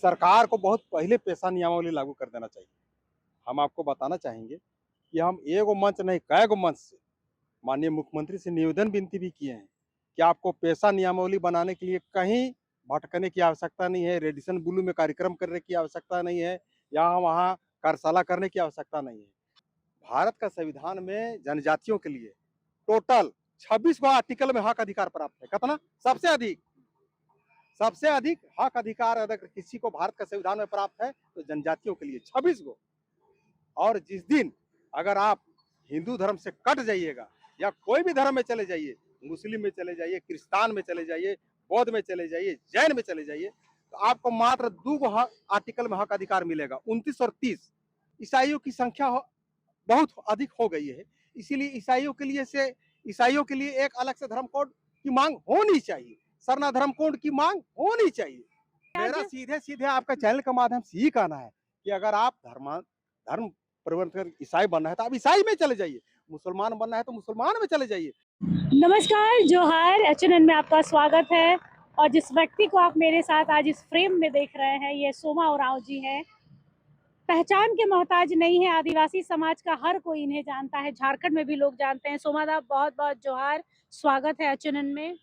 सरकार को बहुत पहले पेशा नियमावली लागू कर देना चाहिए। हम आपको बताना चाहेंगे कि हम एगो मंच नहीं कईगो मंच से माननीय मुख्यमंत्री से निवेदन विनती भी किए हैं कि आपको पेशा नियमावली बनाने के लिए कहीं भटकने की आवश्यकता नहीं है, रेडिसन ब्लू में कार्यक्रम करने की आवश्यकता नहीं है, यहाँ वहाँ कार्यशाला करने की आवश्यकता नहीं है। भारत का संविधान में जनजातियों के लिए टोटल 26 गो आर्टिकल में हक अधिकार प्राप्त है। कितना? सबसे अधिक हक अधिकार अगर किसी को भारत का संविधान में प्राप्त है तो जनजातियों के लिए 26 गो। और जिस दिन अगर आप हिंदू धर्म से कट जाइएगा या कोई भी धर्म में चले जाइए, मुस्लिम में चले जाइए, क्रिस्तान में चले जाइए, बौद्ध में चले जाइए, जैन में चले जाइए, तो आपको मात्र 2 आर्टिकल में हक अधिकार मिलेगा, 29 और 30। ईसाइयों की संख्या बहुत अधिक हो गई है, इसीलिए ईसाइयों के लिए एक अलग से धर्म कोड की मांग होनी चाहिए, सरना धर्म कोड की मांग होनी चाहिए। मेरा सीधे सीधे आपका चैनल के माध्यम से ही कहना है कि अगर आप धर्म परिवर्तन ईसाई बनना है तो आप ईसाई में चले जाइए, मुसलमान बनना है तो मुसलमान में चले जाइए। नमस्कार, जोहार। एचएनएन में आपका स्वागत है। और जिस व्यक्ति को आप मेरे साथ आज इस फ्रेम में देख रहे हैं, ये सोमा उरांव जी हैं। पहचान के मोहताज नहीं है, आदिवासी समाज का हर कोई इन्हें जानता है, झारखंड में भी लोग जानते हैं। सोमा दा, बहुत बहुत जोहार, स्वागत है एचएनएन में।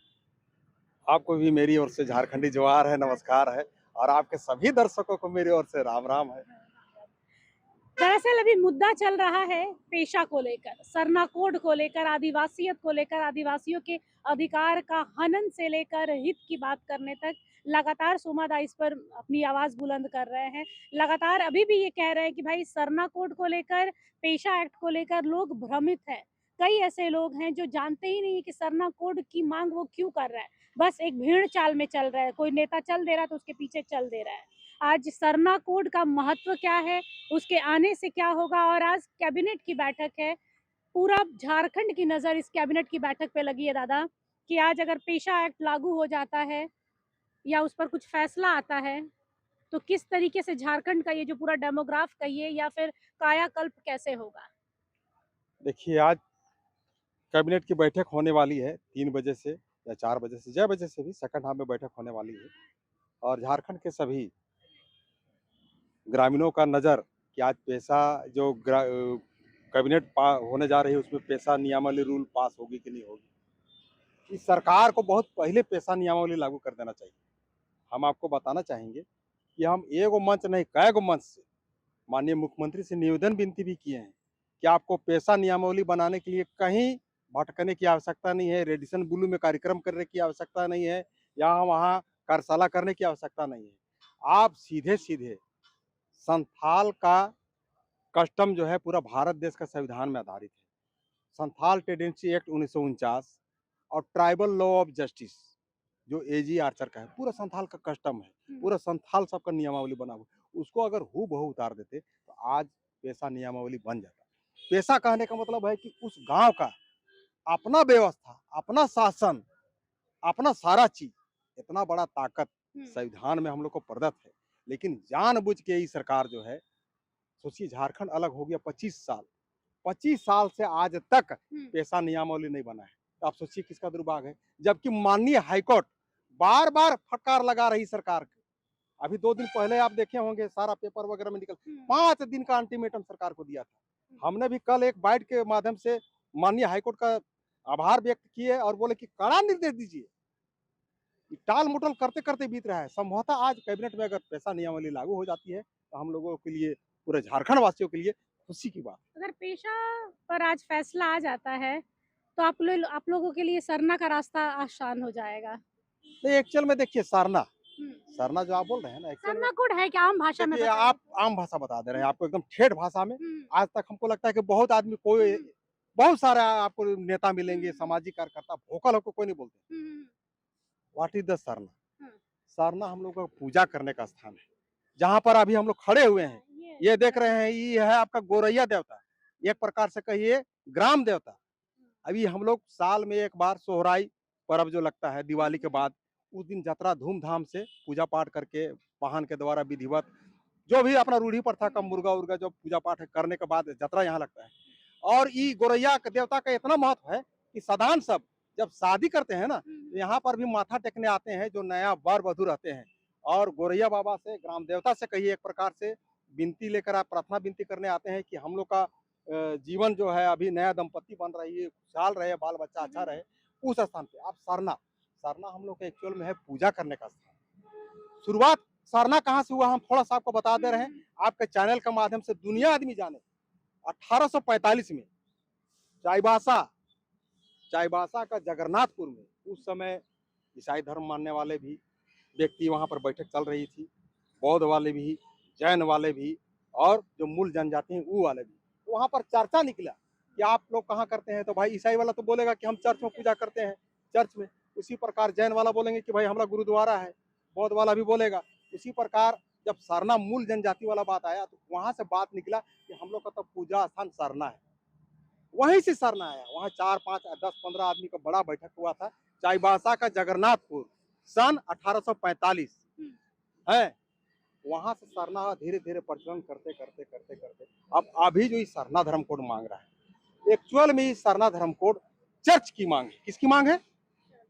आपको भी मेरी ओर से झारखंडी जोहार है, नमस्कार है, और आपके सभी दर्शकों को मेरी ओर से राम राम है। दरअसल अभी मुद्दा चल रहा है पेशा को लेकर, सरना कोड को लेकर, आदिवासियत को लेकर, आदिवासियों के अधिकार का हनन से लेकर हित की बात करने तक लगातार सोमा दा इस पर अपनी आवाज बुलंद कर रहे हैं। लगातार अभी भी ये कह रहे हैं कि भाई सरना कोड को लेकर, पेशा एक्ट को लेकर लोग भ्रमित हैं। कई ऐसे लोग हैं जो जानते ही नहीं कि सरना कोड की मांग वो क्यों कर रहा है, बस एक भीड़ चाल में चल रहा है। कोई नेता चल दे रहा है तो उसके पीछे चल दे रहा है। आज सरना कोड का महत्व क्या है, उसके आने से क्या होगा, और आज कैबिनेट की बैठक है। पूरा झारखंड की नज़र इस कैबिनेट की बैठक पे लगी है दादा, कि आज अगर पेशा एक्ट लागू हो जाता है या उस पर कुछ फैसला आता है तो किस तरीके से झारखंड का ये जो पूरा डेमोग्राफ कहिए या फिर कायाकल्प कैसे होगा। देखिए, आज कैबिनेट की बैठक होने वाली है 3 बजे से या 4 बजे से, 6 बजे से भी सेकंड हाफ में बैठक होने वाली है। और झारखंड के सभी ग्रामीणों का नज़र कि आज पेशा जो कैबिनेट होने जा रही है उसमें पेशा नियमावली रूल पास होगी कि नहीं होगी। इस सरकार को बहुत पहले पेशा नियमावली लागू कर देना चाहिए। हम आपको बताना चाहेंगे कि हम एगो मंच नहीं कईगो मंच से माननीय मुख्यमंत्री से निवेदन विनती भी किए हैं कि आपको पेशा नियमावली बनाने के लिए कहीं भटकने की आवश्यकता नहीं है, रेडिसन ब्लू में कार्यक्रम करने की आवश्यकता नहीं है, यहाँ वहाँ कार्यशाला करने की आवश्यकता नहीं है। आप सीधे सीधे संथाल का कस्टम जो है पूरा भारत देश का संविधान में आधारित है। संथाल टेंडेंसी एक्ट 1949 और ट्राइबल लॉ ऑफ जस्टिस जो एजी आर्चर का है, पूरा संथाल का कस्टम है, पूरा संथाल सबका नियमावली बना हुआ, उसको अगर हूबहू उतार देते तो आज पेशा नियमावली बन जाता। पेशा कहने का मतलब है कि उस गांव का अपना व्यवस्था, अपना शासन, अपना सारा चीज, इतना बड़ा ताकत संविधान में हम लोग को प्रदत्त है। लेकिन जानबूझ के ही सरकार जो है, सोचिए झारखंड अलग हो गया 25 साल से आज तक पेशा नियमावली नहीं बना है, तो आप सोचिए किसका दुर्भाग्य है। जबकि माननीय हाईकोर्ट बार बार फटकार लगा रही सरकार को। अभी 2 दिन पहले आप देखे होंगे, सारा पेपर वगैरह में निकल 5 दिन का अल्टीमेटम सरकार को दिया था। हमने भी कल एक बाइट के माध्यम से माननीय हाईकोर्ट का आभार व्यक्त किए और बोले कि कड़ा निर्देश दीजिए। टाल मुटल करते करते बीत रहा है। संभवतः आज कैबिनेट में अगर पेशा नियमावली लागू हो जाती है तो हम लोगों के लिए, पूरे झारखंड वासियों के लिए खुशी की बात। अगर पेशा पर आज फैसला आ जाता है तो आप लोगों के लिए सरना का रास्ता आसान हो जाएगा। नहीं, एक्चुअल में देखिए सरना जो आप बोल रहे हैं ना, एक्चुअल सरना कोड है क्या आम भाषा में? आप आम भाषा बता दे रहे हैं आपको, एकदम ठेठ भाषा में। आज तक हमको लगता है कि बहुत आदमी, कोई बहुत सारे आपको नेता मिलेंगे, सामाजिक कार्यकर्ता, भोकल होकर कोई नहीं बोलते। What is the Sarna? Sarna हम लोग का पूजा करने का स्थान है। जहाँ पर अभी हम लोग खड़े हुए हैं, ये देख रहे हैं, ये है आपका गोरैया देवता, एक प्रकार से कहिए ग्राम देवता। अभी हम लोग साल में एक बार सोहराई पर्व जो लगता है दिवाली के बाद, उस दिन जतरा धूमधाम से पूजा पाठ करके वाहन के द्वारा विधिवत जो भी अपना रूढ़ी प्रथा का मुर्गा उर्गा जो पूजा पाठ करने के बाद जतरा यहाँ लगता है। और ये गोरैया देवता का इतना महत्व है कि साधारण सब जब शादी करते हैं ना, तो यहाँ पर भी माथा टेकने आते हैं जो नया वर वधू रहते हैं। और गोरैया बाबा से, ग्राम देवता से कहिए, एक प्रकार से विनती लेकर आप प्रार्थना विनती करने आते हैं कि हम लोग का जीवन जो है अभी नया दंपत्ति बन रही है, खुशहाल रहे, बाल बच्चा अच्छा रहे, उस स्थान पे आप सरना, सरना हम लोग का एक्चुअल में है पूजा करने का स्थान। शुरुआत सरना कहाँ से हुआ हम थोड़ा सा आपको बता दे रहे हैं, आपके चैनल के माध्यम से दुनिया आदमी जाने। 1845 में चाईबासा, चाईबासा का जगन्नाथपुर में उस समय ईसाई धर्म मानने वाले भी व्यक्ति वहाँ पर बैठक चल रही थी, बौद्ध वाले भी, जैन वाले भी, और जो मूल जनजाति हैं वो वाले भी। तो वहाँ पर चर्चा निकला कि आप लोग कहाँ करते हैं, तो भाई ईसाई वाला तो बोलेगा कि हम चर्च में पूजा करते हैं, चर्च में। उसी प्रकार जैन वाला बोलेंगे कि भाई हमारा गुरुद्वारा है, बौद्ध वाला भी बोलेगा। उसी प्रकार जब सरना मूल जनजाति वाला बात आया तो वहाँ से बात निकला कि हम लोग का तो पूजा स्थान सरना है, वहीं से सरना आया। वहाँ 4, 5, 10, 15 आदमी का बड़ा बैठक हुआ था चाईबासा का जगन्नाथपुर, सन 1845 है। वहां से सरना धीरे धीरे प्रचलन करते करते करते करते अब अभी जो इस सरना धर्म कोड मांग रहा है, एक्चुअल में इस सरना धर्म कोड चर्च की मांग है। किसकी मांग है?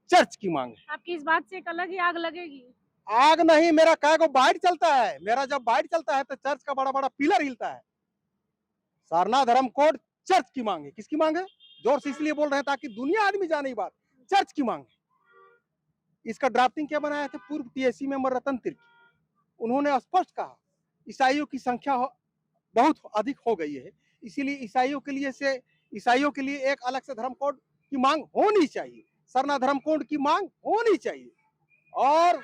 चर्च की मांग है। आपकी इस बात से एक अलग ही आग लगेगी। आग नहीं, मेरा काय को बाइट चलता है, मेरा जब बाइट चलता है तो चर्च का बड़ा बड़ा पिलर हिलता है। सरना धर्म कोड चर्च की मांग है। किसकी मांग है? जोर से इसलिए बोल रहे हैं ताकि दुनिया आदमी जाने बात, चर्च की मांग है। इसका ड्राफ्टिंग क्या बनाया था? पूर्व टीएससी मेंबर रतन तिर्की, उन्होंने स्पष्ट कहा ईसाइयों की संख्या बहुत अधिक हो गई है, इसीलिए ईसाइयों के लिए एक अलग से धर्म कोड की मांग होनी चाहिए, सरना धर्म कोड की मांग होनी चाहिए। और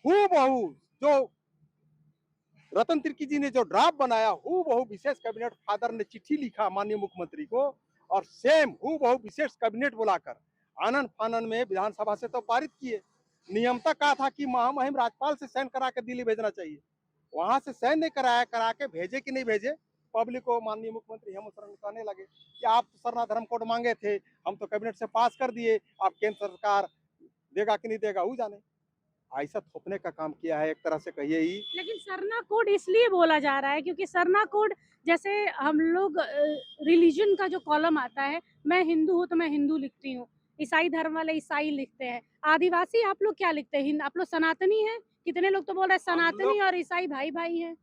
हूबहू जो रतन तिर्की जी ने जो ड्राफ्ट बनाया, हूबहू विशेष कैबिनेट फादर ने चिट्ठी लिखा माननीय मुख्यमंत्री को, और सेम हूबहू विशेष कैबिनेट बुलाकर आनन फानन में विधानसभा से तो पारित किए। नियमता कहा था कि महामहिम राज्यपाल से साइन करा के दिल्ली भेजना चाहिए, वहां से साइन नहीं कराया, करा के भेजे कि नहीं भेजे, पब्लिक को माननीय मुख्यमंत्री हेमंत सोरेन कहने लगे कि आप तो सरना धर्म कोड मांगे थे, हम तो कैबिनेट से पास कर दिए, आप केंद्र सरकार देगा कि नहीं देगा वो जाने। ऐसा थोपने का काम किया है एक तरह से कहिए ही। लेकिन सरना कोड इसलिए बोला जा रहा है क्योंकि सरना कोड, जैसे हम लोग रिलीजन का जो कॉलम आता है, मैं हिंदू हूँ तो मैं हिंदू लिखती हूँ, ईसाई धर्म वाले ईसाई लिखते हैं, आदिवासी आप लोग क्या लिखते हैं? आप लोग सनातनी हैं? कितने लोग तो बोल रहे हैं सनातनी और ईसाई भाई भाई हैं।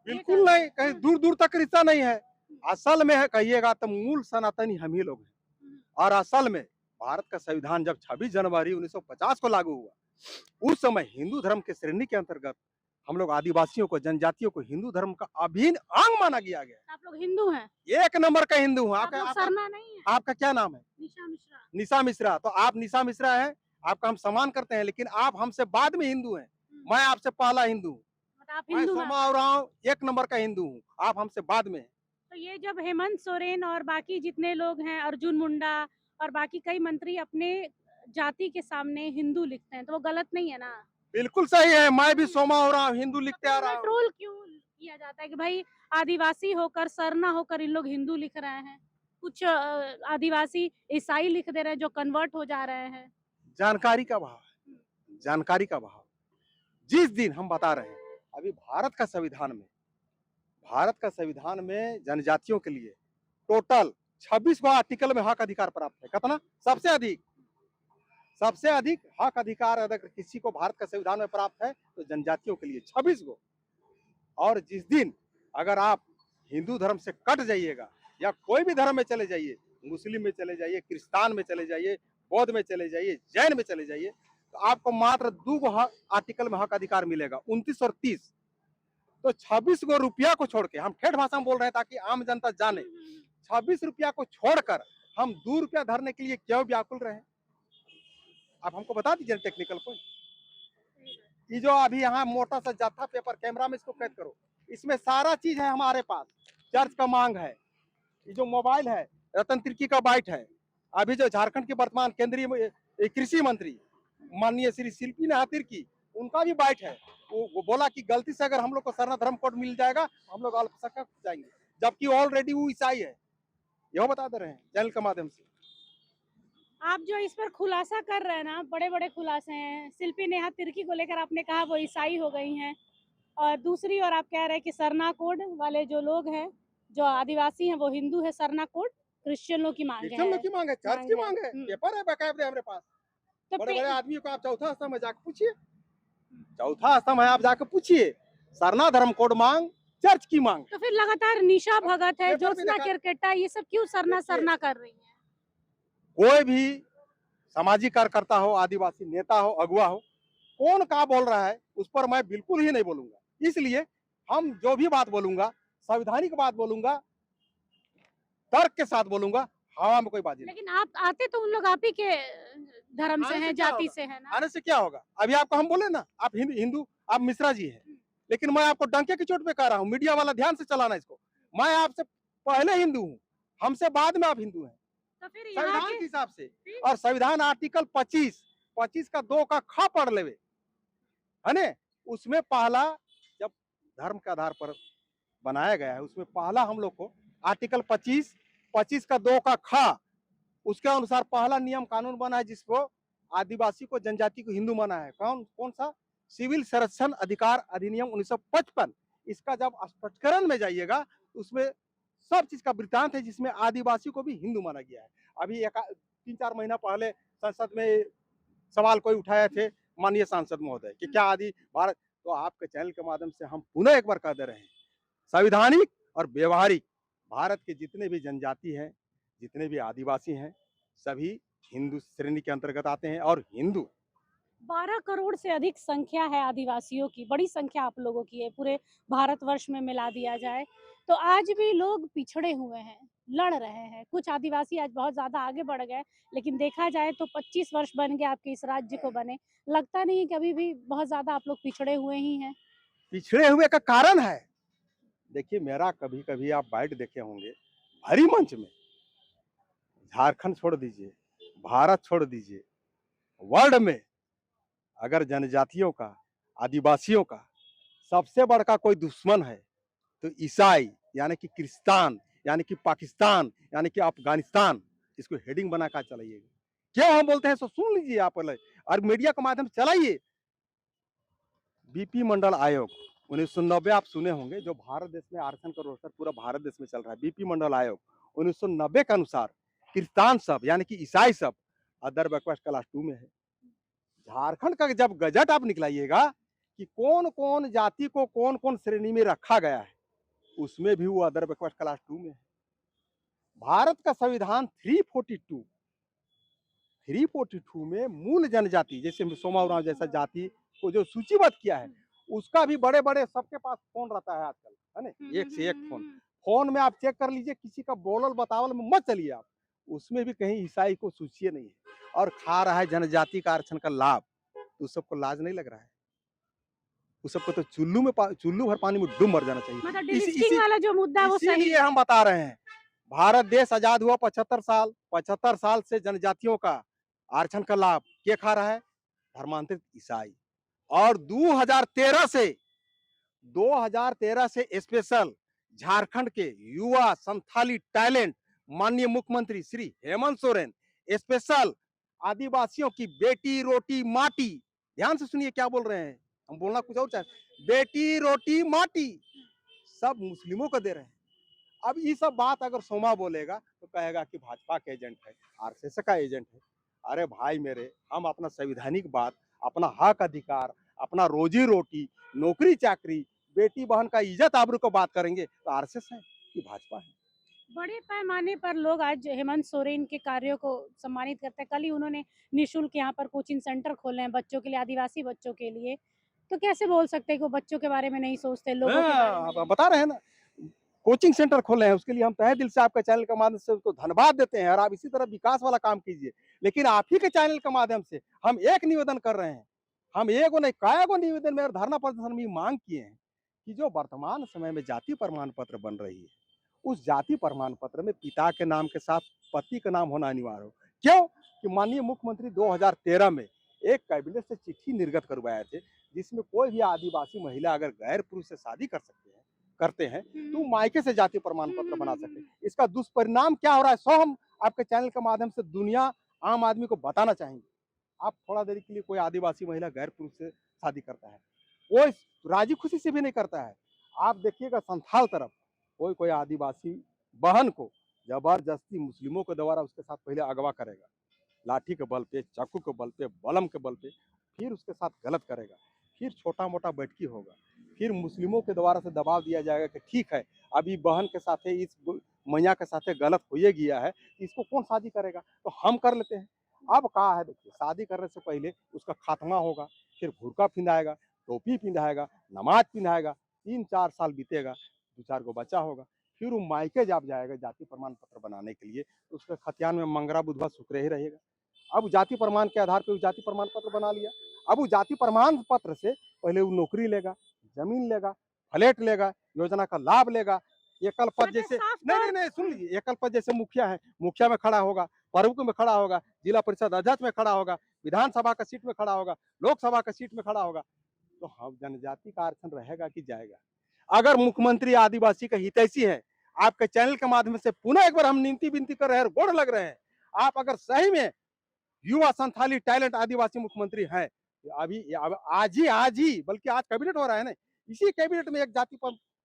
बिल्कुल नहीं, कहीं दूर दूर तक रिश्ता नहीं है। असल में है कहिएगा तो मूल सनातनी हम ही लोग हैं। और असल में भारत का संविधान जब 26 जनवरी 1950 को लागू हुआ, उस समय हिंदू धर्म के श्रेणी के अंतर्गत हम लोग आदिवासियों को, जनजातियों को हिंदू धर्म का अभिन्न अंग माना गया गया। आप लोग हिंदू हैं? एक नंबर का हिंदू हूँ। आप लोग सरना नहीं है? आपका क्या नाम है? निशा मिश्रा। निशा मिश्रा। तो आप निशा मिश्रा है, आपका हम सम्मान करते हैं, लेकिन आप हमसे बाद में हिंदू हैं, मैं आपसे पहला हिंदू हूँ। आप मैं हिंदू सोमा उरांव एक नंबर का हिंदू हूँ, आप हमसे बाद में हैं। तो ये जब हेमंत सोरेन और बाकी जितने लोग हैं, अर्जुन मुंडा और बाकी कई मंत्री अपने जाति के सामने हिंदू लिखते हैं, तो वो गलत नहीं है ना? बिल्कुल सही है, मैं भी सोमा उरांव हिंदू लिखते आ रहा हूँ। ट्रोल क्यों किया जाता है कि भाई आदिवासी होकर, सरना होकर इन लोग हिंदू लिख रहे हैं, कुछ आदिवासी ईसाई लिख दे रहे हैं जो कन्वर्ट हो जा रहे हैं। जानकारी का अभाव है, जानकारी का अभाव। जिस दिन हम बता रहे हैं अभी भारत का संविधान में जनजातियों के लिए टोटल 26 आर्टिकल में हक अधिकार प्राप्त है। कितना? सबसे अधिक हक अधिकार अगर किसी को भारत का संविधान में प्राप्त है तो जनजातियों के लिए 26 गो। और जिस दिन अगर आप हिंदू धर्म से कट जाइएगा या कोई भी धर्म में चले जाइए, मुस्लिम में चले जाइए, क्रिस्तान में चले जाइए, बौद्ध में चले जाइए, जैन में चले जाइए, तो आपको मात्र 2 आर्टिकल में हक अधिकार मिलेगा, 29 और 30। तो 26 गो रुपया को छोड़ के, हम ठेठ भाषा में बोल रहे हैं ताकि आम जनता जाने, 26 रुपया को छोड़कर हम 2 रुपया धरने के लिए क्यों व्याकुल रहे? आप हमको बता दीजिए टेक्निकल पॉइंट। ये जो अभी यहाँ मोटा सा जाथा पेपर, कैमरा में इसको कैद करो, इसमें सारा चीज है हमारे पास। चर्च का मांग है, ये जो मोबाइल है रतन तिर्की का बाइट है, अभी जो झारखंड के वर्तमान केंद्रीय कृषि मंत्री माननीय श्री शिल्पी नाथ तिर्की, उनका भी बाइट है। वो बोला कि गलती से अगर हम लोग को सरना धर्म कोड मिल जाएगा हम लोग अल्पसंख्यक हो जाएंगे, जबकि ऑलरेडी वो ईसाई है। यह बता दे रहे हैं चैनल के माध्यम से। आप जो इस पर खुलासा कर रहे हैं ना, बड़े बड़े खुलासे हैं। शिल्पी नेहा तिर्की को लेकर आपने कहा वो ईसाई हो गई हैं, और दूसरी ओर आप कह रहे हैं कि सरना कोड वाले जो लोग हैं, जो आदिवासी हैं, वो हिंदू है, सरना कोड क्रिश्चियन लोग की मांग है। क्रिश्चियन लोग की मांग है, चर्च की मांग है, पेपर है बाकायदे हमारे पास। तो बड़े बड़े आदमियों को आप चौथा स्थान में जाकर पूछिए, चौथा स्तंभ है, आप जाके पूछिए, सरना धर्म कोड मांग, चर्च की मांग। तो फिर लगातार निशा भगत है, पेपर में ज्योत्सना देखा- किरकेट्टा, ये सब क्यों सरना देखिए, सरना कर रही हैं? कोई भी सामाजिक कार्यकर्ता हो, आदिवासी नेता हो, अगुवा हो, कौन क्या बोल रहा है उस पर मैं बिल्कुल ही नहीं बोलूंगा। इसलिए हम जो भी बात बोलूंगा, संवैधानिक बात बोलूंगा, तर्क के साथ बोलूंगा, हवा में कोई बाजी नहीं। लेकिन आप आते तो उन लोग आप ही के धर्म से आने से हैं, क्या जाति होगा? से हैं ना? आने से क्या होगा? अभी आपको हम बोले ना, आप हिंदू, आप मिश्रा जी हैं, लेकिन मैं आपको डंके की चोट पे कह रहा हूँ, मीडिया वाला ध्यान से चलाना इसको। मैं आपसे पहले हिंदू हूँ, हमसे बाद में आप हिंदू हैं, तो फिर यहाँ संविधान के के हिसाब से। फिर? और संविधान आर्टिकल 25 का 2 का ख पढ़ लेवे, है ने? उसमें पहला, जब धर्म के आधार पर बनाया गया है, उसमें पहला हम लोग को आर्टिकल 25 का 2 का ख, उसके अनुसार पहला नियम कानून बना है, जिसको आदिवासी को, जनजाति को हिंदू माना है। कौन कौन सा? सिविल संरक्षण अधिकार अधिनियम 1955। इसका जब स्पष्टीकरण में जाइएगा, उसमें सब चीज का वृत्तांत है, जिसमें आदिवासी को भी हिंदू माना गया है। अभी 3-4 महीना पहले संसद में सवाल कोई उठाए थे माननीय सांसद महोदय कि क्या आदि भारत, तो आपके चैनल के माध्यम से हम पुनः एक बार कह दे रहे हैं, संवैधानिक और व्यवहारिक भारत के जितने भी जनजाति हैं, जितने भी आदिवासी हैं, सभी हिंदू श्रेणी के अंतर्गत आते हैं। और हिंदू 12 करोड़ से अधिक संख्या है आदिवासियों की, बड़ी संख्या आप लोगों की है, पूरे भारतवर्ष में मिला दिया जाए तो आज भी लोग पिछड़े हुए हैं, लड़ रहे हैं। कुछ आदिवासी आज बहुत ज्यादा आगे बढ़ गए, लेकिन देखा जाए तो 25 वर्ष बन गए आपके इस राज्य को बने, लगता नहीं कि अभी भी बहुत ज्यादा आप लोग पिछड़े हुए ही हैं। पिछड़े हुए का कारण है, देखिए, मेरा कभी कभी आप बाइट देखे होंगे भरी मंच में, झारखंड छोड़ दीजिए, भारत छोड़ दीजिए, वर्ल्ड में अगर जनजातियों का, आदिवासियों का सबसे बड़का कोई दुश्मन है तो ईसाई, यानी कि क्रिस्तान, यानी कि पाकिस्तान, यानी कि अफगानिस्तान, इसको हेडिंग बना कर चलाइएगा। क्यों हम बोलते हैं सो सुन लीजिए आप पहले, और मीडिया के माध्यम से चलाइए। बीपी मंडल आयोग 1990 आप सुने होंगे, जो भारत देश में आरक्षण का रोस्टर पूरा भारत देश में चल रहा है। बीपी मंडल आयोग 1990 के अनुसार क्रिस्तान सब, यानी कि ईसाई सब, अदर बैकवर्ड क्लास 2 में है। झारखंड का जब गजट आप निकलाइएगा कि कौन कौन जाति को कौन कौन श्रेणी में रखा गया है, उसमें भी वो अदर बैकवर्ड क्लास 2 में है। भारत का संविधान 342 में मूल जनजाति, जैसे सोमा उरांव जैसा जाति को जो सूचीबद्ध किया है, उसका भी बड़े बड़े सबके पास फोन रहता है आजकल, है ना? एक से एक फोन। फोन में आप चेक कर लीजिए, किसी का बोलल बतावल में मत चलिए आप, उसमें भी कहीं ईसाई को सूचिए नहीं है, और खा रहा है जनजाति का आरक्षण का लाभ, तो उस सबको लाज नहीं लग रहा है? उस सबको तो चुल्लू भर पानी में डूब मर जाना चाहिए। मतलब इसी डिलिस्टिंग इसी वाला जो मुद्दा है वो सही इसीलिए है। हम बता रहे हैं, भारत देश आजाद हुआ 75 साल से जनजातियों का आरक्षण का लाभ के खा रहा है? धर्मांतरित ईसाई। और 2013 से स्पेशल झारखंड के युवा संथाली टैलेंट माननीय मुख्यमंत्री श्री हेमंत सोरेन स्पेशल आदिवासियों की बेटी रोटी माटी, ध्यान से सुनिए क्या बोल रहे हैं, हम बोलना कुछ और चाहते, बेटी रोटी माटी सब मुस्लिमों को दे रहे हैं। अब ये सब बात अगर सोमा बोलेगा तो कहेगा कि भाजपा का एजेंट है, आरएसएस का एजेंट है। अरे भाई मेरे, हम अपना संवैधानिक बात, अपना हक अधिकार, अपना रोजी रोटी, नौकरी चाकरी, बेटी बहन का इज्जत आबरू को बात करेंगे तो आरएसएस है कि भाजपा है? बड़े पैमाने पर लोग आज हेमंत सोरेन के कार्यों को सम्मानित करते हैं। कल ही उन्होंने निशुल्क यहाँ पर कोचिंग सेंटर खोले हैं बच्चों के लिए, आदिवासी बच्चों के लिए। तो कैसे बोल सकते हैं कि वो बच्चों के बारे में नहीं सोचते, लोगों के बारे में हाँ, नहीं? बता रहे हैं ना, कोचिंग सेंटर खोले हैं, उसके लिए हम तहे दिल से आपके चैनल के माध्यम से उसको धन्यवाद देते हैं, और आप इसी तरह विकास वाला काम कीजिए। लेकिन आप ही के चैनल के माध्यम से हम एक निवेदन कर रहे हैं, हम एगो नहीं कईगो निवेदन में और धरना प्रदर्शन में मांग किए हैं कि जो वर्तमान समय में जाति प्रमाण पत्र बन रही है, उस जाति प्रमाण पत्र में पिता के नाम के साथ पति का नाम होना अनिवार्य हो। क्यों? कि माननीय मुख्यमंत्री 2013 में एक कैबिनेट से चिट्ठी निर्गत करवाए थे, जिसमें कोई भी आदिवासी महिला अगर गैर पुरुष से शादी करते हैं तो मायके से जाति प्रमाण पत्र बना सकते हैं। इसका दुष्परिणाम क्या हो रहा है, सो हम आपके चैनल के माध्यम से दुनिया आम आदमी को बताना चाहेंगे। आप थोड़ा देर के लिए कोई आदिवासी महिला गैर पुरुष से शादी करता है, कोई राजी खुशी से भी नहीं करता है। आप देखिएगा संथाल तरफ कोई कोई आदिवासी बहन को जबरदस्ती मुस्लिमों के द्वारा उसके साथ पहले अगवा करेगा, लाठी के बल पे, चाकू के बल पे, बलम के बल पे, फिर उसके साथ गलत करेगा, फिर छोटा मोटा बैठकी होगा, फिर मुस्लिमों के द्वारा से दबाव दिया जाएगा कि ठीक है अभी बहन के साथ इस मैया के साथ गलत हो ये गया है, इसको कौन शादी करेगा, तो हम कर लेते हैं। अब कहा है देखिए, शादी करने से पहले उसका खात्मा होगा, फिर बुर्का पिंधाएगा, टोपी पिंधाएगा, नमाज पिंधाएगा, 3-4 साल बीतेगा, 2-4 गो बच्चा होगा, फिर वो मायके जब जाएगा जाति प्रमाण पत्र बनाने के लिए, तो उसके खतियान में मंगरा बुधवा शुक्र ही रहेगा। अब जाति प्रमाण के आधार पर वो जाति प्रमाण पत्र बना लिया। अब वो जाति प्रमाण पत्र से पहले वो नौकरी लेगा, जमीन लेगा, फ्लैट लेगा, योजना का लाभ लेगा। एकल पद मतलब जैसे साफ नहीं तौर नहीं नहीं सुन लीजिए, एकल पद जैसे मुखिया है, मुखिया में खड़ा होगा, प्रमुख में खड़ा होगा, जिला परिषद अध्यक्ष में खड़ा होगा, विधानसभा का सीट में खड़ा होगा, लोकसभा का सीट में खड़ा होगा। तो हम जनजाति का आरक्षण रहेगा कि जाएगा? अगर मुख्यमंत्री आदिवासी का हितैषी है, आपके चैनल के माध्यम से पुनः एक बार हम नीति विनती कर रहे हैं, गोड़ लग रहे हैं, आप अगर सही में युवा संथाली टैलेंट आदिवासी मुख्यमंत्री है, अभी आज ही बल्कि आज कैबिनेट हो रहा है ना, इसी कैबिनेट में एक जाति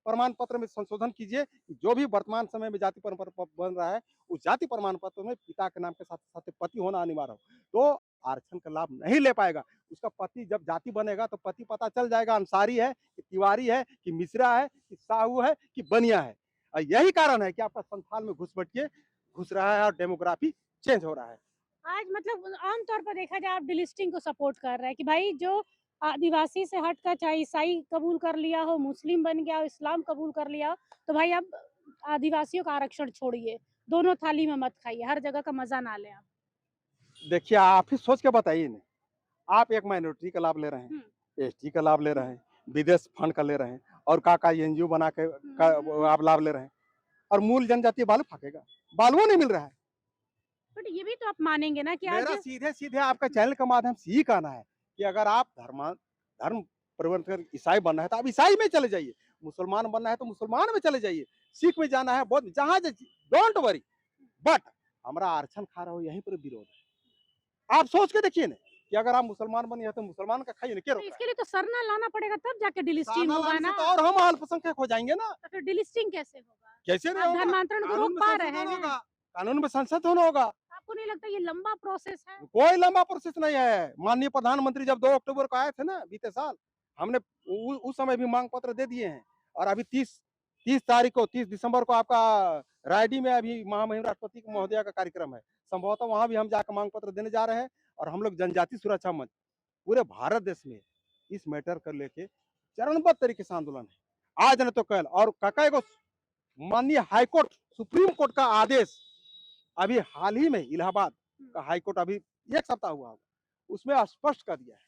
प्रमाण पत्र में संशोधन कीजिए कि जो भी वर्तमान समय में जाति प्रमाण पत्र बन रहा है, उस जाति प्रमाण पत्र में पिता के नाम के साथ साथ पति होना अनिवार्य हो, तो आरक्षण का लाभ नहीं ले पाएगा। उसका पति जब जाति बनेगा तो पति पता चल जाएगा अंसारी है कि तिवारी है कि मिश्रा है कि साहू है कि बनिया है। और यही कारण है कि आपका संथाल में घुस रहा है और डेमोग्राफी चेंज हो रहा है। आज मतलब आम तौर पर देखा जाए आप डिलिस्टिंग को सपोर्ट कर रहे हैं कि भाई जो आदिवासी से हटकर चाहे ईसाई कबूल कर लिया हो, मुस्लिम बन गया हो, इस्लाम कबूल कर लिया हो, तो भाई अब आदिवासियों का आरक्षण छोड़िए, दोनों थाली में मत खाइए, हर जगह का मजा ना लें आप। देखिए आप ही सोच के बताइए ना, आप एक माइनॉरिटी का लाभ ले रहे हैं, हम्म, एसटी का लाभ ले रहे हैं, विदेश फंड का ले रहे हैं और का एनजीओ बना के आप लाभ ले रहे हैं, और मूल जनजाति बालू फाकेगा, बालुओं नहीं मिल रहा है। बट ये भी तो आप मानेंगे ना कि आज मेरा सीधे सीधे आपका चैनल के माध्यम से यही कहना है कि अगर आप धर्म परिवर्तन कर ईसाई बनना है तो आप ईसाई में चले जाइए, मुसलमान बनना है तो मुसलमान में चले जाइए, सिख में जाना है, बौद्ध, जहां डोंट वरी, बट हमारा आरक्षण खा रहा हो यहीं पर विरोध है। आप सोच के देखिए ना कि अगर आप मुसलमान बनिए तो मुसलमान का खाइए ना, क्या तो रोक रहा इसके लिए तो सरना लाना पड़ेगा तब जाके है? डिलिस्टिंग साना होगा लाने से ना। तो और हम अल्पसंख्यक हो जाएंगे ना। तो फिर डिलिस्टिंग कैसे होगा? कैसे नहीं आप होगा? धर्मांतरण को कानून रोक में पा रहे संशोधन हैं। होगा, कानून में संशोधन होगा। आपको नहीं लगता ये लंबा प्रोसेस है? कोई लंबा प्रोसेस नहीं है। माननीय प्रधानमंत्री जब 2 अक्टूबर को आए थे ना बीते साल, हमने उस समय भी मांग पत्र दे दिए हैं, और अभी 30 दिसंबर को आपका रायडी में अभी महामहिम राष्ट्रपति महोदया का कार्यक्रम है, संभवतः वहां भी हम जाकर मांग पत्र देने जा रहे हैं। और हम लोग जनजाति सुरक्षा मंच पूरे भारत देश में इस मैटर को लेके चरणबद्ध तरीके से आंदोलन है, आज न तो कल। और काका को माननीय हाईकोर्ट सुप्रीम कोर्ट का आदेश अभी हाल ही में इलाहाबाद का हाईकोर्ट अभी 1 सप्ताह हुआ होगा, उसमें स्पष्ट कर दिया है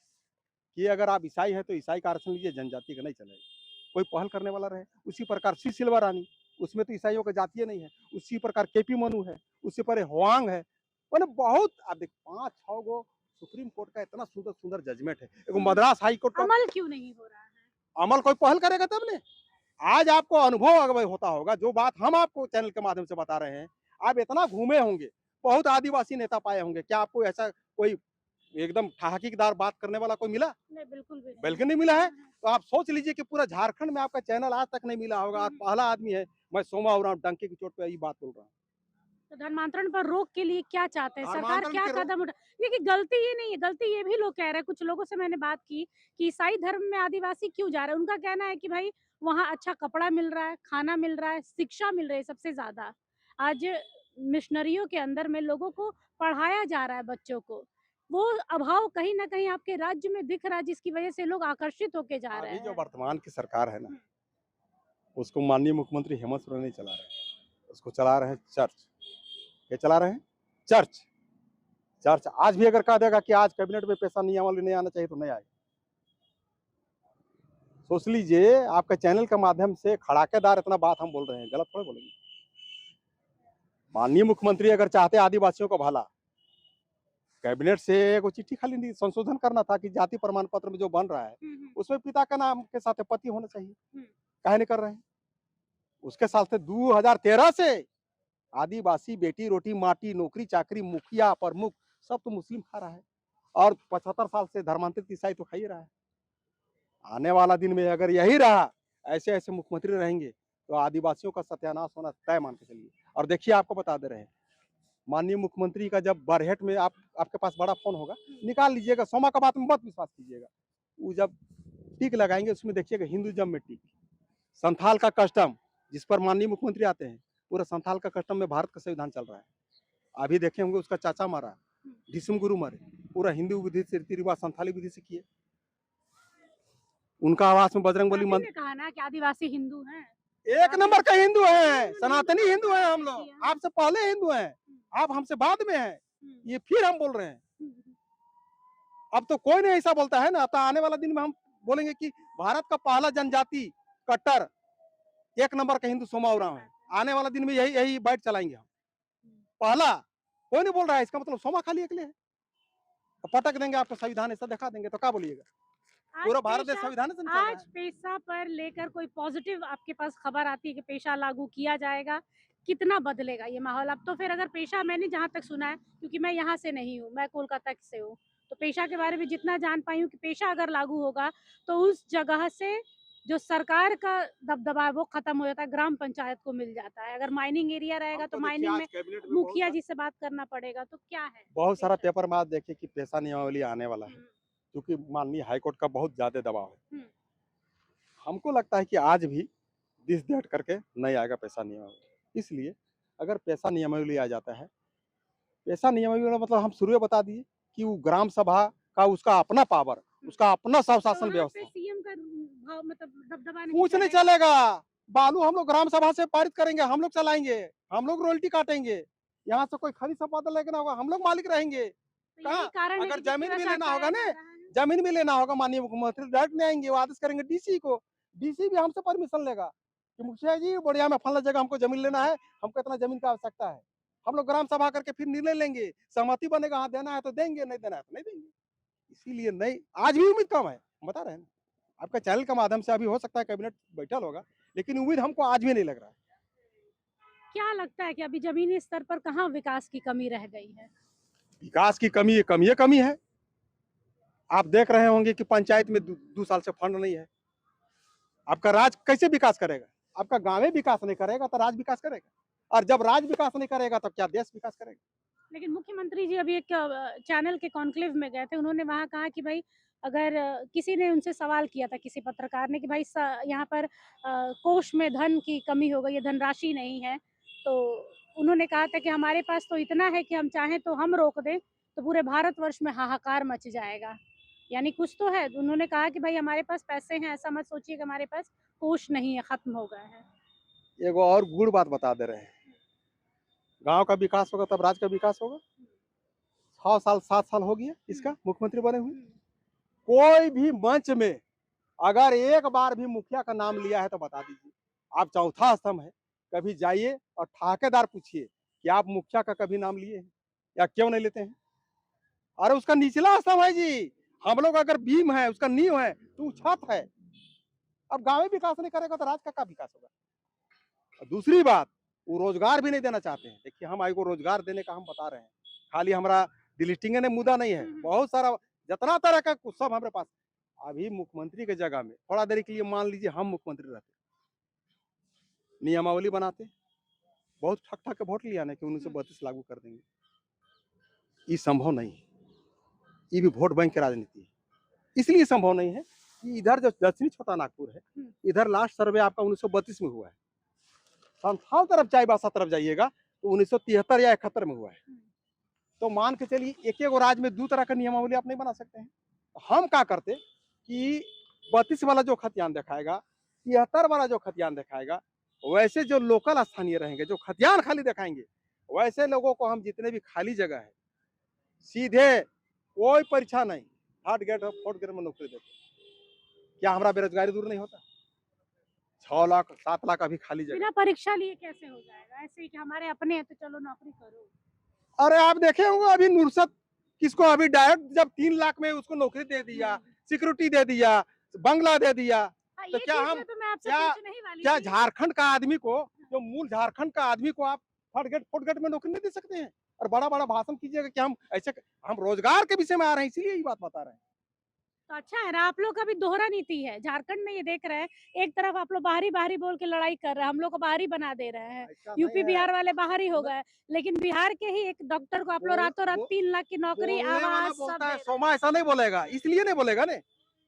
कि अगर आप ईसाई है तो ईसाई का आरक्षण लीजिए, जनजाति का नहीं चलेगा। कोई पहल करने वाला रहे। उसी प्रकार सी सिल्वा रानी, उसमें तो ईसाइयों का जातीय नहीं है। उसी प्रकार केपी मनु है, उसी पर हुआंग है। मैंने बहुत आप देख 5-6 गो सुप्रीम कोर्ट का इतना सुंदर सुंदर जजमेंट है। एक मद्रास हाई कोर्ट का अमल क्यों नहीं हो रहा है? अमल कोई पहल करेगा तब ने। आज आपको अनुभव अगर होता होगा, जो बात हम आपको चैनल के माध्यम से बता रहे हैं, आप इतना घूमे होंगे, बहुत आदिवासी नेता पाए होंगे, क्या आपको ऐसा कोई एकदम ठहाकीदार बात करने वाला कोई मिला? नहीं, बिल्कुल भी नहीं। बिल्कुल नहीं मिला है। तो आप सोच लीजिए कि पूरा झारखंड में आपका चैनल आज तक नहीं मिला होगा। आज पहला आदमी है, मैं सोमा और डंके की चोट पे यही बात बोल रहा हूँ। तो धर्मांतरण पर रोक के लिए क्या चाहते हैं? सरकार धर्मांतरण क्या के रोक कदम उठा देखिए गलती ये नहीं है, गलती ये भी लोग कह रहे हैं, कुछ लोगों से मैंने बात की कि ईसाई धर्म में आदिवासी क्यों जा रहे हैं? उनका कहना है कि भाई वहाँ अच्छा कपड़ा मिल रहा है, खाना मिल रहा है, शिक्षा मिल रही है सबसे ज़्यादा। आज मिशनरियों के अंदर में लोगों को पढ़ाया जा रहा है बच्चों को। वो अभाव कहीं न कहीं आपके राज्य में दिख रहा है जिसकी वजह से लोग आकर्षित होके जा रहे अभी जो हैं। वर्तमान की सरकार है ना, उसको माननीय मुख्यमंत्री हेमंत सोरेन नहीं चला रहे हैं, उसको चला रहे हैं चर्च। क्या चला रहे हैं? चर्च। चर्च आज भी अगर कह देगा कि आज कैबिनेट में पैसा नियमावली नहीं आना चाहिए तो नहीं आएगा। सोच लीजिए, आपके चैनल के माध्यम से खड़ाकेदार इतना बात हम बोल रहे हैं, गलत थोड़ी बोलेंगे। माननीय मुख्यमंत्री अगर चाहते आदिवासियों को भला, कैबिनेट से एक चिट्ठी खाली संशोधन करना था कि जाति प्रमाण पत्र में जो बन रहा है उसमें पिता का नाम के साथ पति होना चाहिए। काहे नहीं कर रहे हैं? उसके साथ से 2013 से आदिवासी बेटी रोटी माटी नौकरी चाकरी मुखिया प्रमुख सब तो मुस्लिम खा रहा है, और 75 साल से धर्मांतरित ईसाई तो खा ही रहा है। आने वाला दिन में अगर यही रहा, ऐसे ऐसे मुख्यमंत्री रहेंगे तो आदिवासियों का सत्यानाश होना तय मान के चलिए। और देखिए आपको बता दे रहे हैं, माननीय मुख्यमंत्री का जब बरहेट में आपके पास बड़ा फोन होगा, निकाल लीजिएगा, सोमा का बात में मत विश्वास कीजिएगा। वो जब टिक लगाएंगे, उसमें देखिएगा हिंदुइज्म में टिक, संथाल का कस्टम जिस पर माननीय मुख्यमंत्री आते हैं, पूरा संथाल का कस्टम में भारत का संविधान चल रहा है। अभी देखे होंगे उसका चाचा मारा, भीष्म गुरु मरे, पूरा हिंदू विधि से रीति रिवाज संथाली विधि से किए। उनका आवास में बजरंगबली आपने कहा ना कि आदिवासी हिंदू हैं। एक नंबर का हिंदू है, सनातनी हिंदू है हम लोग, आपसे पहले हिंदू हैं, आप हमसे बाद में हैं, ये फिर हम बोल रहे हैं। अब तो कोई नहीं ऐसा बोलता है ना, तो आने वाला दिन में हम बोलेंगे कि भारत का पहला जनजाति कट्टर एक नंबर का हिंदू सोमा उरांव है। आने वाला दिन में यही यही बाइट चलाएंगे हम, पहला। कोई नहीं बोल रहा है, इसका मतलब सोमा खाली अकेले है, तो पटक देंगे आपको संविधान ऐसा दिखा देंगे तो क्या बोलिएगा, पूरा भारत देश संविधान से चल रहा है। आज पेशा पर लेकर कोई पॉजिटिव आपके पास खबर आती है कि पेशा लागू किया जाएगा, कितना बदलेगा ये माहौल? अब तो फिर अगर पेशा, मैंने जहाँ तक सुना है, क्योंकि मैं यहाँ से नहीं हूँ, मैं कोलकाता से हूँ, तो पेशा के बारे में जितना जान पाई हूँ कि पेशा अगर लागू होगा तो उस जगह से जो सरकार का दबदबा है वो खत्म हो जाता है, ग्राम पंचायत को मिल जाता है। अगर माइनिंग एरिया रहेगा तो माइनिंग में मुखिया जी से बात करना पड़ेगा, तो क्या है बहुत सारा पेपर में आज देखिए कि पेशा नियमावली आने वाला है, क्योंकि माननीय हाईकोर्ट का बहुत ज्यादा दबाव है। हमको लगता है कि आज भी दिस डेट करके नहीं आएगा पेशा नियमावली, इसलिए अगर पेशा नियमावली आ जाता है, पेशा नियमावली का मतलब हम शुरू में बता दिए कि वो ग्राम सभा का उसका अपना पावर, उसका अपना स्वशासन व्यवस्था, सीएम का भाव मतलब दबदबा कुछ नहीं चलेगा। बालू हम लोग ग्राम सभा से पारित करेंगे, हम लोग चलाएंगे, हम लोग रॉयल्टी काटेंगे, यहाँ से कोई खरीद संपादन लेना होगा, हम लोग मालिक रहेंगे। कहाँ अगर जमीन भी लेना होगा ना, जमीन भी लेना होगा, माननीय मुख्यमंत्री डायरेक्ट नहीं आएंगे, वो आदेश करेंगे डीसी को, डीसी भी हमसे परमिशन लेगा कि मुखिया जी बढ़िया में फला जगह हमको जमीन लेना है, हमको इतना जमीन का आवश्यकता है। हम लोग ग्राम सभा करके फिर निर्णय लेंगे, सहमति बनेगा, हाँ देना है तो देंगे, नहीं देना है तो नहीं देंगे। इसीलिए नहीं, आज भी उम्मीद कम है, बता रहे हैं आपका चैनल के माध्यम से। अभी हो सकता है कैबिनेट बैठल होगा, लेकिन उम्मीद हमको आज भी नहीं लग रहा है। क्या लगता है कि अभी जमीनी स्तर पर कहाँ विकास की कमी रह गई है? विकास की कमी कमी है। आप देख रहे होंगे कि पंचायत में 2 साल से फंड नहीं है। आपका राज कैसे विकास करेगा? आपका गांव विकास नहीं करेगा तो राज विकास करेगा, और जब राज विकास नहीं करेगा तो क्या देश विकास करेगा? लेकिन मुख्यमंत्री जी अभी एक चैनल के कॉन्क्लेव में गए थे, उन्होंने वहाँ कहा कि भाई अगर किसी ने उनसे सवाल किया था, किसी पत्रकार ने, कि भाई यहाँ पर कोष में धन की कमी हो गई है, धनराशि नहीं है, तो उन्होंने कहा था कि हमारे पास तो इतना है कि हम चाहें तो हम रोक दें तो पूरे भारतवर्ष में हाहाकार मच जाएगा। यानी कुछ तो है। उन्होंने कहा कि भाई हमारे पास पैसे हैं, ऐसा मत सोचिए कि हमारे पास कोष नहीं है, खत्म हो गए हैं। एगो और गुड़ बात बता दे रहे हैं, गांव का विकास होगा तब राज्य का विकास होगा। 6 साल 7 साल हो गया इसका मुख्यमंत्री बने हुए, कोई भी मंच में अगर एक बार भी मुखिया का नाम लिया है तो बता दीजिए। आप चौथा स्तंभ है, कभी जाइए और ठेकेदार पूछिए कि आप मुखिया का कभी नाम लिए हैं या क्यों नहीं लेते हैं। अरे उसका निचला स्तंभ है जी, हम लोग अगर बीम है, उसका नींव है तो छत है। अब गांव विकास नहीं करेगा तो राज्य का विकास होगा? और दूसरी बात, वो रोजगार भी नहीं देना चाहते हैं। देखिए हम को रोजगार देने का हम बता रहे हैं, खाली हमारा डिलिस्टिंग ने मुद्दा नहीं है, बहुत सारा जितना तरह का सब हमारे पास। अभी मुख्यमंत्री के जगह में थोड़ा देर के लिए मान लीजिए हम मुख्यमंत्री रहते, नियमावली बनाते, बहुत ठक ठक के वोट लिया ना कि 1932 लागू कर देंगे, ये संभव नहीं है। ये भी वोट बैंक की राजनीति है, इसलिए संभव नहीं है कि इधर जो दक्षिणी छोटा नागपुर है, इधर लास्ट सर्वे आपका 1932 में हुआ है। संथाल तरफ चाईबासा तरफ जाइएगा तो 1973 या 71 में हुआ है। तो मान के चलिए एक एक राज्य में 2 तरह का नियमावली आप नहीं बना सकते हैं। हम क्या करते कि 32 वाला जो खतियान दिखाएगा, 73 वाला जो खतियान दिखाएगा, वैसे जो लोकल स्थानीय रहेंगे, जो खतियान खाली दिखाएंगे, वैसे लोगों को हम जितने भी खाली जगह है सीधे कोई परीक्षा नहीं, 3rd ग्रेड और 4th ग्रेड में नौकरी देते। क्या हमारा बेरोजगारी दूर नहीं होता? 6 लाख 7 लाख अभी खाली जगह। बिना परीक्षा लिए कैसे हो जाएगा? ऐसे ही कि हमारे अपने हैं तो चलो नौकरी करो। अरे आप देखे होंगे अभी नुरसत किसको अभी डायरेक्ट जब 3 लाख में उसको नौकरी दे दिया, सिक्योरिटी दे दिया, बंगला दे दिया, तो क्या हम क्या झारखंड का आदमी को, जो मूल झारखंड का आदमी को आप 3rd ग्रेड 4th ग्रेड में नौकरी नहीं दे सकते हैं? और बड़ा बड़ा भाषण कीजिएगा कि हम ऐसे, हम रोजगार के विषय में आ रहे हैं इसीलिए ये बात बता रहे हैं। तो अच्छा है ना, आप लोग का भी दोहरा नीति है। झारखंड में ये देख रहे हैं, एक तरफ आप लोग बाहरी बाहरी बोल के लड़ाई कर रहे हैं, हम लोग को बाहरी बना दे रहे हैं, यूपी बिहार वाले बाहरी हो गए, लेकिन बिहार के ही एक डॉक्टर को आप लोग रातों रात 3 लाख की नौकरी, आवास सब। सोमा ऐसा नहीं बोलेगा, इसलिए नहीं बोलेगा ना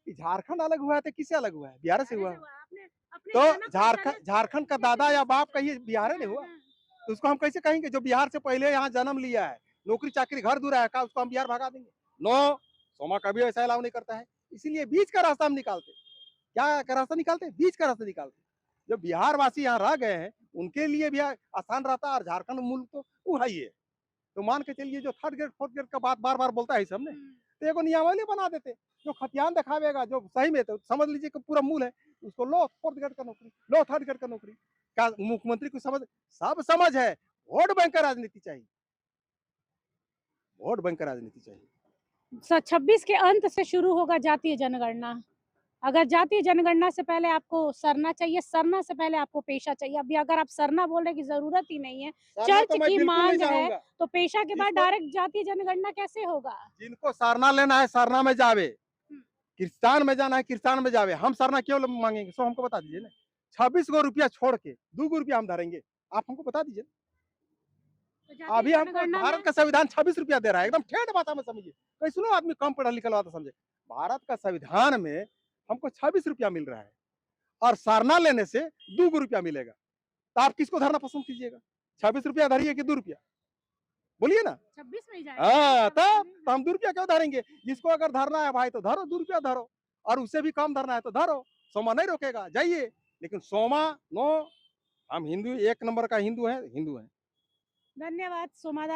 कि झारखंड अलग हुआ है तो किससे अलग हुआ है? बिहार से हुआ है। आपने अपने तो जाना पहचाना झारखंड का कैसे दादा या देख बाप सकते हो? कहीं बिहार नहीं हुआ, हाँ। तो उसको हम कैसे कहेंगे? जो बिहार से पहले यहाँ जन्म लिया है, नौकरी चाकरी घर दूर है, का उसको हम बिहार भगा देंगे? नो, सोमा कभी ऐसा अलाउ नहीं करता है। इसीलिए बीच का रास्ता हम निकालते हैं। क्या का रास्ता निकालते हैं? बीच का रास्ता निकालते हैं। जो बिहार वासी यहाँ रह गए हैं, उनके लिए भी आसान रहता है, और झारखंड मुल्क तो वो है ही है। तो मान के चलिए, जो थर्ड ग्रेड फोर्थ ग्रेड का बात बार बार बोलता है सब ने, तो एगो नियमावली बना देते, जो खतियान दिखावेगा, जो सही में, तो समझ लीजिए कि पूरा मूल है, उसको लो फोर्थ ग्रेड का नौकरी, लो थर्ड ग्रेड का नौकरी। क्या मुख्यमंत्री को समझ, सब समझ है, वोट बैंक का राजनीति चाहिए, वोट बैंक का राजनीति चाहिए। 26 के अंत से शुरू होगा जातीय जनगणना। अगर जातीय जनगणना से पहले आपको सरना चाहिए, सरना से पहले आपको पेशा चाहिए। अभी अगर आप सरना बोल रहे हैं कि जरूरत ही नहीं है, सरना चर्च तो मैं की बिल्कुल नहीं मांग है, चाहूंगा। तो पेशा के बाद जिसको डायरेक्ट जातीय जनगणना कैसे होगा? जिनको सरना लेना है, सरना में जावे, हम्म। किसान में जाना है, किसान में जावे। हम सरना क्यों मांगेंगे? सो हमको बता दीजिए ना। 26 गो रुपया छोड़ के 2 गो रुपया हम धरेंगे, आप हमको बता दीजिए। तो जातीय अभी हमको जनगणना भारत में का संविधान 26 रुपया दे रहा है, एकदम ठेठ भाषा में समझिए। कोई सुनो आदमी कम पढ़ा लिखा हुआ तो समझे। भारत का संविधान में हमको 26 रुपया मिल रहा है, और सरना लेने से 2 गो रुपया मिलेगा। तो आप किसको धरना पसंद कीजिएगा? 26 रुपया धरिए कि 2 रुपया? बोलिए ना। 26 में ही जाएगा। हाँ, 26 में तो हम 2 रुपया क्यों धरेंगे? जिसको अगर धरना है भाई तो धरो, 2 रुपया धरो, और उससे भी कम धरना है तो धरो, सोमा नहीं रोकेगा, जाइए। लेकिन सोमा नो, हम हिंदू, एक नंबर का हिंदू है, हिंदू है। धन्यवाद।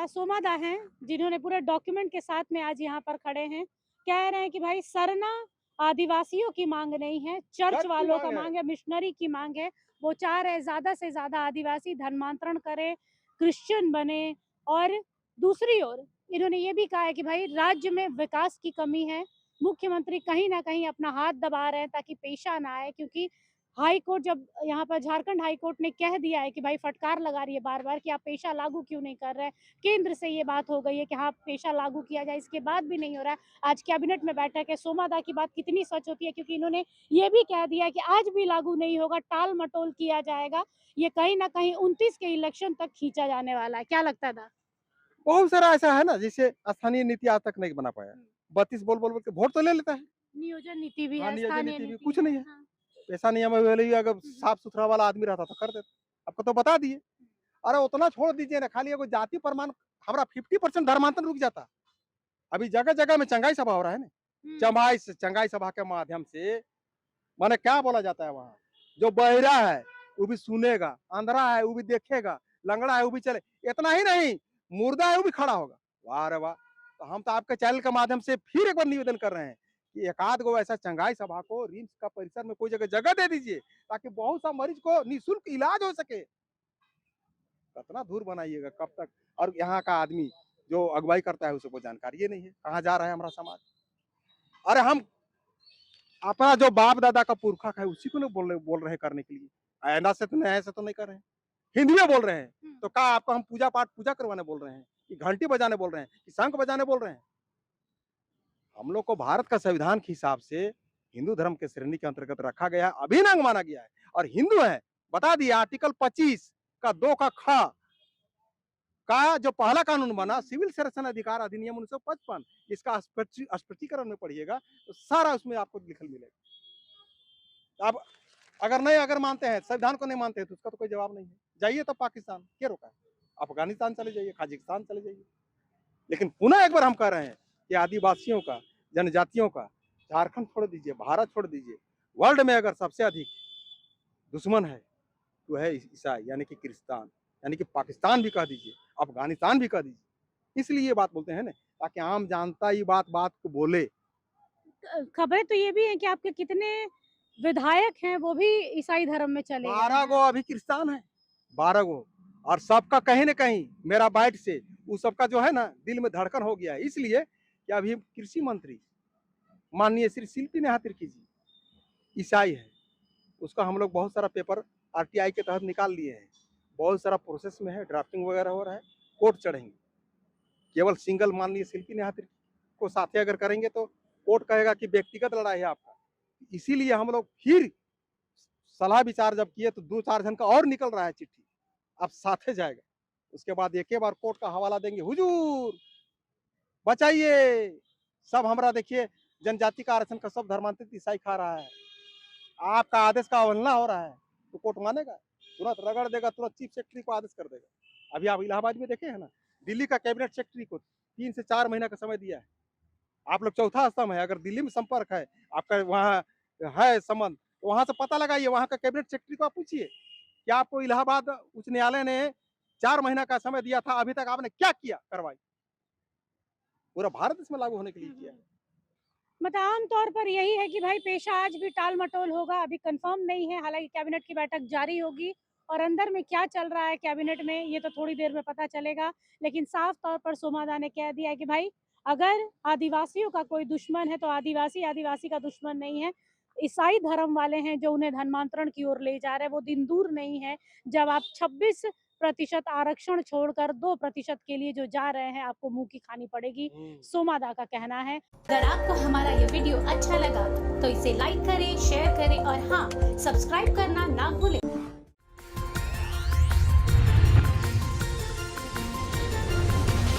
सोमादा हैं, जिन्होंने पूरे डॉक्यूमेंट के साथ में आज यहाँ पर खड़े हैं, कह रहे हैं कि भाई सरना आदिवासियों की मांग नहीं है, चर्च चर्च की वालों का मांग है। मांग है, मिशनरी की मांग है। वो चाह रहे ज्यादा से ज्यादा आदिवासी धर्मांतरण करे, क्रिश्चियन बने। और दूसरी ओर इन्होंने ये भी कहा है कि भाई राज्य में विकास की कमी है, मुख्यमंत्री कहीं ना कहीं अपना हाथ दबा रहे हैं ताकि पेशा ना आए। क्योंकि हाई कोर्ट, जब यहाँ पर झारखंड हाई कोर्ट ने कह दिया है कि भाई फटकार लगा रही है बार बार कि आप पेशा लागू क्यों नहीं कर रहे हैं, केंद्र से ये बात हो गई है कि हाँ पेशा लागू किया जाए, इसके बाद भी नहीं हो रहा है। आज कैबिनेट में बैठक है, सोमादा की बात कितनी सच होती है, क्योंकि इन्होंने ये भी कह दिया है कि आज भी लागू नहीं होगा, टाल मटोल किया जाएगा। ये कहीं ना कहीं 29 के इलेक्शन तक खींचा जाने वाला है। क्या लगता था? बहुत सारा ऐसा है ना, जिसे स्थानीय नीति आज तक नहीं बना पाया। 32 बोल बोल के वोट तो ले लेता है। नियोजन नीति भी हाँ, है, नियोजन स्थानीय नीति भी नीति कुछ है। नहीं है। हाँ। पैसा नियम वाले अगर साफ सुथरा वाला आदमी रहता तो कर देता। आपको तो बता दिए। अरे उतना छोड़ दीजिए ना, खाली एगो जाति प्रमाण, हमारा 50% धर्मांतरण रुक जाता। अभी जगह जगह में चंगाई सभा हो रहा है ना, चंगाई सभा के माध्यम से माने क्या बोला जाता है वहाँ, जो बहिरा है वो भी सुनेगा, अंधरा है वो भी देखेगा, लंगड़ा है वो भी चले। इतना ही नहीं, मुर्दा है वो भी खड़ा होगा। वाह रे वाह। तो हम तो आपके चैनल के माध्यम से फिर एक बार निवेदन कर रहे हैं कि एक आध गो ऐसा चंगाई सभा को रिम्स का परिसर में कोई जगह जगह दे दीजिए, ताकि बहुत सा मरीज को निःशुल्क इलाज हो सके। कितना दूर बनाइएगा, कब तक? और यहाँ का आदमी जो अगुवाई करता है उसको जानकारी नहीं है कहाँ जा रहा है हमारा समाज। अरे हम अपना जो बाप दादा का पुरखा है उसी को नहीं बोल रहे करने के लिए, ऐसा से तो नहीं, ऐसा तो नहीं कर रहे हैं। हिंदी में बोल रहे हैं तो क्या आपको हम पूजा पाठ पूजा करवाने बोल रहे हैं, कि घंटी बजाने बोल रहे हैं, कि शंख बजाने बोल रहे हैं? हम लोग को भारत का संविधान के हिसाब से हिंदू धर्म के श्रेणी के अंतर्गत रखा गया है, अभिन्न अंग माना गया है, और हिंदू है। बता दिया आर्टिकल 25 का 2 का ख का जो पहला कानून बना, सिविल संरक्षण अधिकार अधिनियम 1955, इसका स्पष्टीकरण में पढ़िएगा तो सारा उसमें आपको लिखल मिलेगा। आप अगर मानते हैं, संविधान को नहीं मानते हैं, तो उसका तो कोई जवाब नहीं है। जाइए तो पाकिस्तान, क्या रोका है? अफगानिस्तान चले जाइए, खाजिस्तान चले जाइए। लेकिन पुनः एक बार हम कह रहे हैं कि आदिवासियों का, जनजातियों का, झारखंड छोड़ दीजिए, भारत छोड़ दीजिए, वर्ल्ड में अगर सबसे अधिक दुश्मन है तो है ईसाई, यानी कि क्रिस्तान, यानी कि पाकिस्तान भी कह दीजिए, अफगानिस्तान भी कह दीजिए। इसलिए ये बात बोलते हैं ना, ताकि आम जनता ये बात को बोले। खबरें तो ये भी है कि आपके कितने विधायक हैं वो भी ईसाई धर्म में चले गए 12 हैं। गो अभी क्रिस्तान है, 12 गो, और सबका कहीं ना कहीं मेरा बाइट से वो सबका जो है ना दिल में धड़कन हो गया है। इसलिए कि अभी कृषि मंत्री माननीय श्री शिल्पी नेहा तिर्की जी ईसाई है, उसका हम लोग बहुत सारा पेपर आरटीआई के तहत निकाल लिए हैं, बहुत सारा प्रोसेस में है, ड्राफ्टिंग वगैरह हो रहा है, कोर्ट चढ़ेंगे। केवल सिंगल माननीय शिल्पी नेहा तिर्की को साथे अगर करेंगे तो कोर्ट कहेगा कि व्यक्तिगत लड़ाई है आपका। इसीलिए हम लोग फिर सलाह विचार जब किए तो 2-4 जन का और निकल रहा है चिट्ठी, अब साथे जाएगा। उसके बाद एक बार कोर्ट का हवाला देंगे, हुजूर बचाइए। सब हमारा देखिए जनजाति का आरक्षण का सब धर्मांतरित ईसाई खा रहा है। आपका आदेश का अवहेलना हो रहा है तो कोर्ट मानेगा, तुरंत रगड़ देगा, तुरंत चीफ सेक्रेटरी को आदेश कर देगा। अभी आप इलाहाबाद में देखे हैं ना, दिल्ली का कैबिनेट सेक्रेटरी को 3 से 4 महीना का समय दिया है। आप लोग चौथा स्तंभ है, अगर दिल्ली में संपर्क है, आपका वहाँ है संबंध, तो वहाँ से पता लगाइए, वहाँ का कैबिनेट सेक्रेटरी को आप पूछिए कि आपको इलाहाबाद उच्च न्यायालय ने 4 महीना का समय दिया था, अभी तक आपने क्या किया कार्रवाई? पूरा भारत इसमें लागू होने के लिए किया है। मतलब आम तौर पर यही है कि भाई पेशा आज भी टाल मटोल होगा, अभी कंफर्म नहीं है। हालांकि कैबिनेट की बैठक जारी होगी और अंदर में क्या चल रहा है कैबिनेट में ये तो थोड़ी देर में पता चलेगा। लेकिन साफ तौर पर सोमादा ने कह दिया है कि भाई अगर आदिवासियों का कोई दुश्मन है तो आदिवासी का दुश्मन नहीं है। ईसाई धर्म वाले हैं जो उन्हें धर्मांतरण की ओर ले जा रहे हैं, वो दिन दूर नहीं है जब आप 26% आरक्षण छोड़कर 2% के लिए जो जा रहे हैं, आपको मुंह की खानी पड़ेगी, सोमादा का कहना है। अगर आपको हमारा ये वीडियो अच्छा लगा तो इसे लाइक करें, शेयर करें और हाँ, सब्सक्राइब करना ना भूलें।